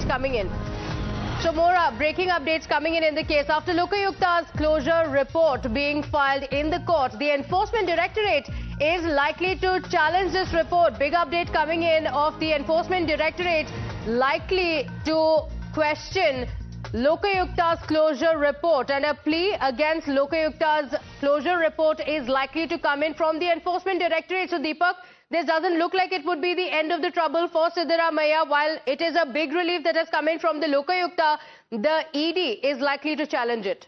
updates coming in. So more breaking updates coming in the case. After Lokayukta's closure report being filed in the court, the Enforcement Directorate is likely to challenge this report. Big update coming in of the Enforcement Directorate likely to question Lokayukta's closure report, and a plea against Lokayukta's closure report is likely to come in from the Enforcement Directorate. So Deepak, this doesn't look like it would be the end of the trouble for Siddaramaiah. While it is a big relief that has come in from the Lokayukta, the ED is likely to challenge it.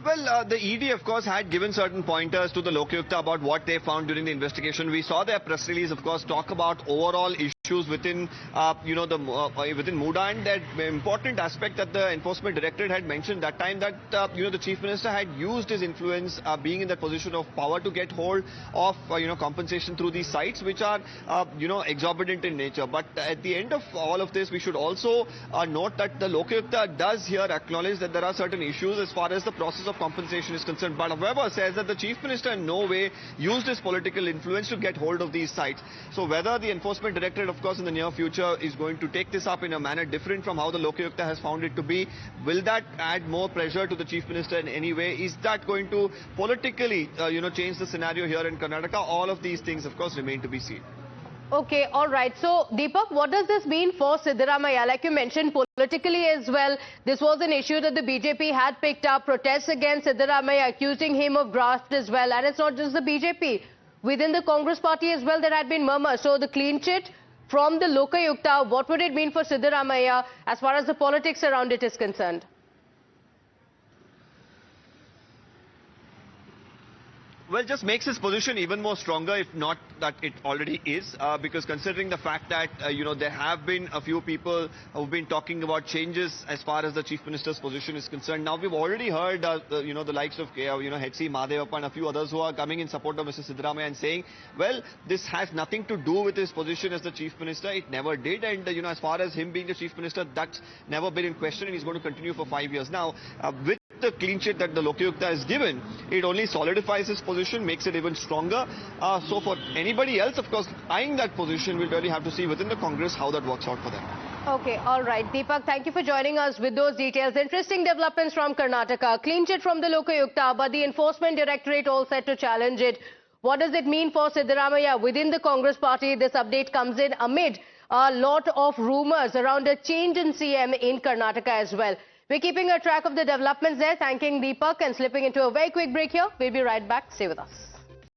Well, the ED, of course, had given certain pointers to the Lokayukta about what they found during the investigation. We saw their press release, of course, talk about overall issues within, within MUDA, and that important aspect that the Enforcement Directorate had mentioned that time that, the Chief Minister had used his influence, being in that position of power, to get hold of, compensation through these sites, which are, exorbitant in nature. But at the end of all of this, we should also note that the Lokayukta does here acknowledge that there are certain issues as far as the process of compensation is concerned, but however says that the Chief Minister in no way used his political influence to get hold of these sites. So whether the Enforcement Directorate, of course, in the near future is going to take this up in a manner different from how the Lokayukta has found it to be, will that add more pressure to the Chief Minister in any way? Is that going to politically, change the scenario here in Karnataka? All of these things, of course, remain to be seen. Okay, all right. So, Deepak, what does this mean for Siddaramaiah? Like you mentioned, politically as well, this was an issue that the BJP had picked up, protests against Siddaramaiah, accusing him of graft as well. And it's not just the BJP. Within the Congress party as well, there had been murmurs. So, the clean chit from the Lokayukta, what would it mean for Siddaramaiah as far as the politics around it is concerned? Well, just makes his position even more stronger, if not that it already is, because considering the fact that, there have been a few people who've been talking about changes as far as the Chief Minister's position is concerned. Now, we've already heard, the likes of, H.C. Mahadevappa and a few others who are coming in support of Mr. Siddaramaiah and saying, well, this has nothing to do with his position as the Chief Minister. It never did. And, as far as him being the Chief Minister, that's never been in question, and he's going to continue for 5 years. Now, with the clean sheet that the Lokayukta has given, it only solidifies his position, makes it even stronger. So for anybody else, of course, eyeing that position, we'll really have to see within the Congress how that works out for them. Okay, all right. Deepak, thank you for joining us with those details. Interesting developments from Karnataka. Clean chit from the Lokayukta, but the Enforcement Directorate all set to challenge it. What does it mean for Siddaramaiah within the Congress party? This update comes in amid a lot of rumors around a change in CM in Karnataka as well. We're keeping a track of the developments there, thanking Deepak and slipping into a very quick break here. We'll be right back. Stay with us.